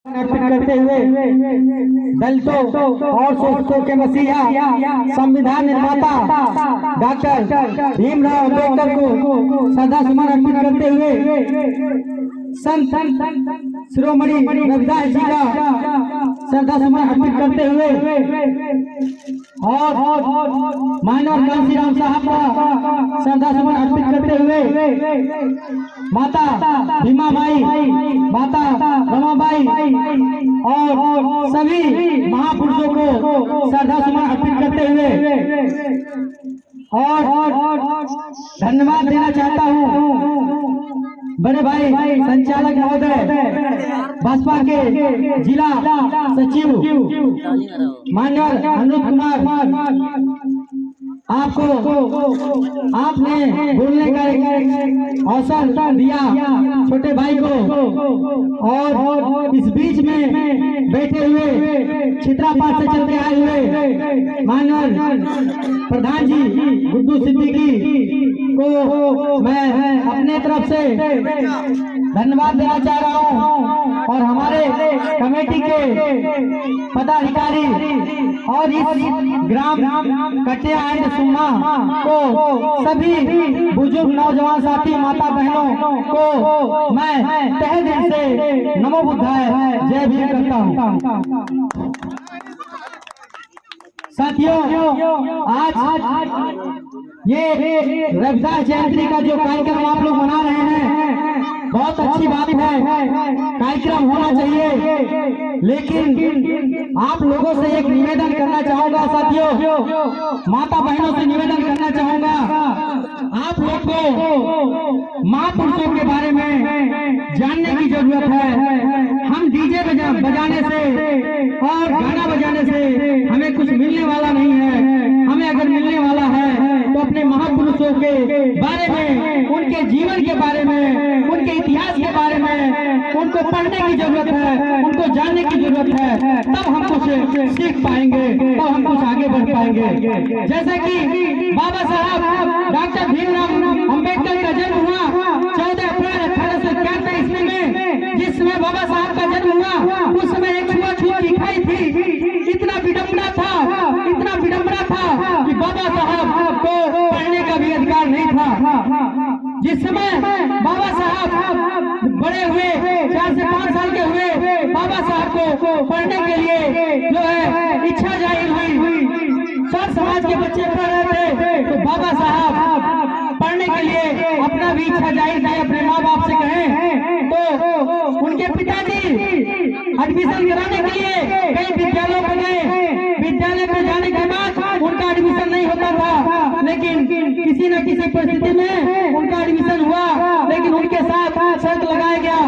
अर्पित करते हुए दलितों और शोषितों के मसीहा संविधान निर्माता डॉक्टर भीमराव अम्बेडकर को श्रद्धा सुमन अर्पित करते हुए संत शिरोमणि रविदास जी का श्रद्धा सुमन अर्पित करते हुए और मानव कांशीराम साहब का श्रद्धा सुमन अर्पित करते हुए माता भीमाबाई, माता रमाबाई और सभी महापुरुषों को श्रद्धा सुमन अर्पित करते हुए और धन्यवाद देना चाहता हूँ बड़े भाई संचालक महोदय, भाजपा के जिला सचिव माननीय अनुज कुमार, आपने बोलने का अवसर दिया छोटे भाई को, और इस बीच में बैठे हुए छित्रापात से चलते आए हुए माननीय प्रधान जी गुड्डू सिद्दीकी को मैं अपने तरफ से धन्यवाद देना चाह रहा हूं, और हमारे कमेटी के पदाधिकारी और इस ग्राम कटिया एंड सुम्मा को सभी बुजुर्ग नौजवान साथी माता बहनों को मैं तहे दिल से नमो बुद्धाय जय भीम करता हूं। साथियों, आज ये रविदास जयंती का जो कार्यक्रम आप लोग मना रहे हैं, बहुत अच्छी बात है, कार्यक्रम होना चाहिए, लेकिन आप लोगों से एक निवेदन करना चाहूंगा साथियों, माता बहनों से निवेदन करना चाहूंगा, आप लोग को महापुरुषों के बारे में जानने की जरूरत है। हम डीजे बजाने से और गाना बजाने से हमें कुछ मिलने वाला नहीं है। हमें अगर मिलने वाला है तो अपने महापुरुषों के बारे में, उनके जीवन के बारे में, उनके इतिहास के बारे में उनको पढ़ने की जरूरत है, उनको जानने की जरूरत है, तब हम कुछ सीख पाएंगे, तब हम कुछ आगे बढ़ पाएंगे। जैसे कि बाबा साहब डॉक्टर भीमराव अम्बेडकर का जन्म हुआ 14 अप्रैल 1891 ईस्वी में। जिस समय बाबा साहब का जन्म हुआ उस समय एक छुआछूत की खाई थी। इतना विडंबना था कि बाबा साहब को पढ़ने का भी अधिकार नहीं था। जिस समय बाबा साहब बड़े हुए, 4 से 5 साल के हुए, बाबा साहब को पढ़ने के लिए जो है इच्छा जाहिर हुई। सब समाज के बच्चे पढ़ रहे थे, तो बाबा साहब पढ़ने के लिए अपना भी इच्छा जाहिर किया, अपने माँ बाप से कहें, तो उनके पिताजी एडमिशन कराने के लिए कई विद्यालयों में गए। विद्यालय में जाने के बाद उनका एडमिशन नहीं होता था, लेकिन किसी न किसी परिस्थिति में उनका एडमिशन हुआ, लेकिन उनके साथ शर्त लगाया गया।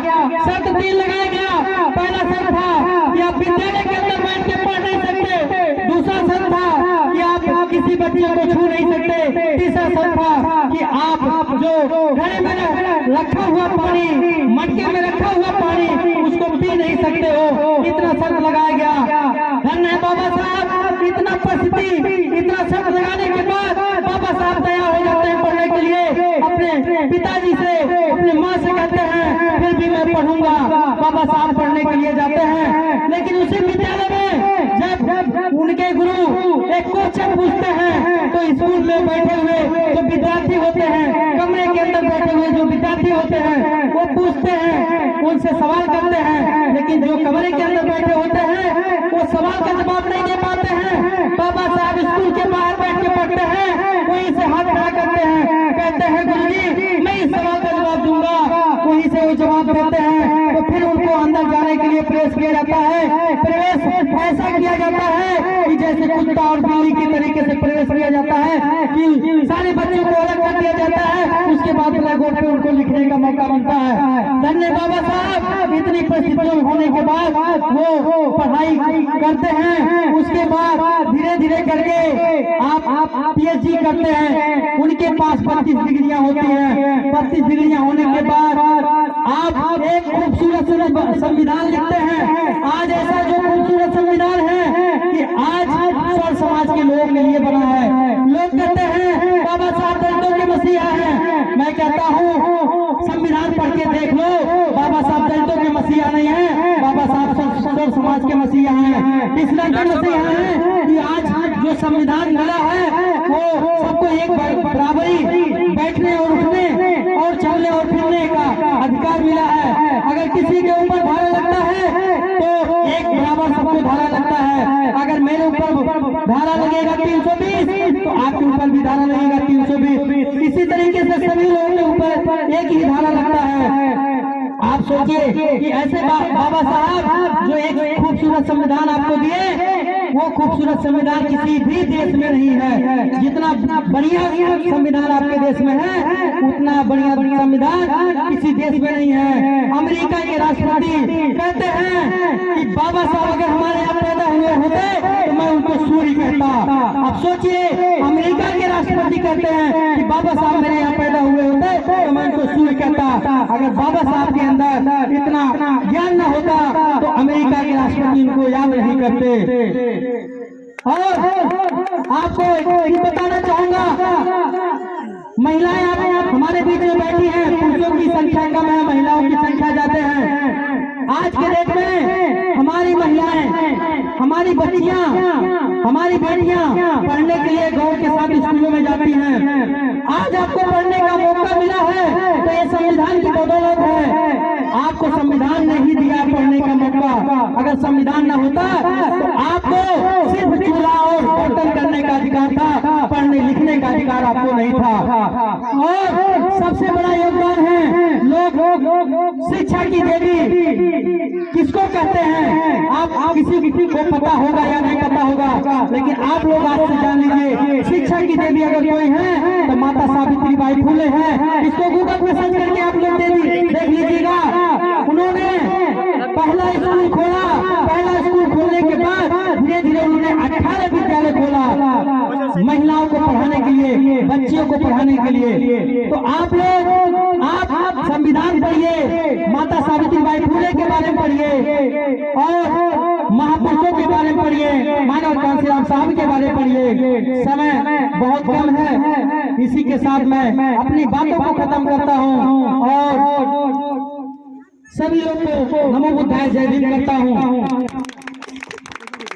शर्त 3 लगाया गया। पहला शर्त था कि आप विद्यालय के अंदर बैठ के पढ़ नहीं सकते। दूसरा शर्त था कि आप किसी बच्चे को छू नहीं सकते। तीसरा शर्त था कि आप जो घड़े में रखा हुआ पानी, मटके में रखा हुआ पानी, उसको पी नहीं सकते हो। इतना शर्त लगाया गया। धन्य है बाबा साहब, इतना परिस्थिति, इतना शर्त लगाने के बाद बाबा साहब तैयार हो जाते हैं पढ़ने के लिए। अपने पिताजी से, अपने माँ से कहते हैं फिर भी मैं पढ़ूंगा। बाबा साहब पढ़ने के लिए जाते हैं, लेकिन उसी विद्यालय में जब उनके गुरु एक क्वेश्चन पूछते हैं, तो स्कूल में बैठे हुए जो विद्यार्थी होते हैं, कमरे के अंदर बैठे हुए जो विद्यार्थी होते हैं, वो पूछते हैं, उनसे सवाल करते हैं, लेकिन जो कमरे के अंदर बैठे होते हैं वो सवाल का जवाब नहीं दे पाते हैं। बाबा साहब स्कूल के बाहर बैठ के पढ़ते हैं, वहीं से हाथ खड़ा करते हैं, कहते हैं गुरुजी मैं इस सवाल का जवाब दूंगा। वहीं से वो जवाब देते हैं, तो फिर उनको अंदर जाने के लिए प्रेस किया जाता है। प्रवेश ऐसा किया जाता है कि जैसे कुत्ता और बिल्ली की तरीके से प्रवेश किया जाता है, कि सारे बच्चों को अलग कर दिया जाता है। उसके बाद ब्लैक बोर्ड पे उनको लिखने का मौका बनता है। धन्य बाबा साहब, इतनी परिस्थितियों होने के बाद वो पढ़ाई करते हैं। उसके बाद धीरे धीरे करके आप PhD करते हैं। उनके पास 32 डिग्रियां होती हैं। 32 डिग्रियां होने के बाद आप एक खूबसूरत संविधान लिखते हैं। आज ऐसा जो खूबसूरत संविधान है कि आज सर्व समाज के लोगों के लिए बना है। लोग कहते हैं बाबा साहब दलितों के मसीहा हैं। मैं कहता हूँ संविधान पढ़ के देख लो, बाबा साहब दलितों के मसीहा नहीं है, बाबा साहब और समाज के मसीहा हैं, इसलिए मसीहा हैं कि आज जो संविधान मिला है वो सबको एक बराबरी बैठने और उठने और चलने और फिरने का अधिकार मिला है। अगर किसी के ऊपर धारा लगता है तो एक बराबर सबको धारा लगता है। अगर मेरे ऊपर धारा लगेगा 320 तो आपके ऊपर भी धारा लगेगा 320। इसी तरीके से सभी लोगों के ऊपर एक ही धारा लगता है। आप सोचिए कि ऐसे बाबा साहब जो एक खूबसूरत संविधान आपको दिए, वो खूबसूरत संविधान किसी भी देश में नहीं है। जितना बढ़िया संविधान आपके देश में है उतना बढ़िया संविधान किसी देश में नहीं है। अमेरिका के राष्ट्रपति कहते हैं कि बाबा साहब अगर हमारे यहाँ पैदा हुए होते तो मैं उनको सूर्य कहता। अब सोचिए, अमेरिका के राष्ट्रपति कहते हैं कि बाबा साहब मेरे यहाँ पैदा हुए होते तो मैं उनको सूर्य कहता। अगर बाबा साहब के अंदर इतना ज्ञान न होता तो अमेरिका के राष्ट्रपति इनको याद नहीं करते। और आपको ये बताना चाहूंगा, महिलाएं आप हमारे बीच में बैठी हैं, पुरुषों की संख्या कम है, महिलाओं की संख्या ज्यादा है। आज के डेट में हमारी महिलाएं, हमारी बच्चियां, हमारी बेटियां पढ़ने के लिए गौर के साथ स्कूलों में जाती हैं। आज आपको पढ़ने का मौका मिला है तो ये संविधान की बदौलत है। आपको संविधान ने ही दिया पढ़ने का मौका। अगर संविधान न होता तो आपको सिर्फ चूल्हा और बर्तन करने का अधिकार था, पढ़ने लिखने का अधिकार आपको नहीं था। और सबसे बड़ा योगदान है लोग शिक्षा की देवी किसको कहते हैं? आप किसी को पता होगा या नहीं पता होगा, लेकिन आप लोग आज से जान लीजिए, शिक्षा की देवी अगर कोई है तो माता सावित्रीबाई फुले है। इसको गूगल पे सर्च करके आप लोग देख लीजिएगा। उन्होंने पहला स्कूल खोला, पहला स्कूल खोलने के बाद धीरे धीरे उन्होंने 18 विद्यालय खोला महिलाओं को पढ़ाने के लिए, बच्चियों को पढ़ाने के लिए। तो आप लोग आप संविधान पढ़िए, माता सावित्रीबाई फुले के बारे में पढ़िए और महापुरुषों के बारे में पढ़िए, मानव कांशीराम साहब के बारे में पढ़िए। समय बहुत कम है, इसी के साथ मैं अपनी बातों को खत्म करता हूँ और सभी लोग को नमो बुद्धाय जय भीम करता हूँ।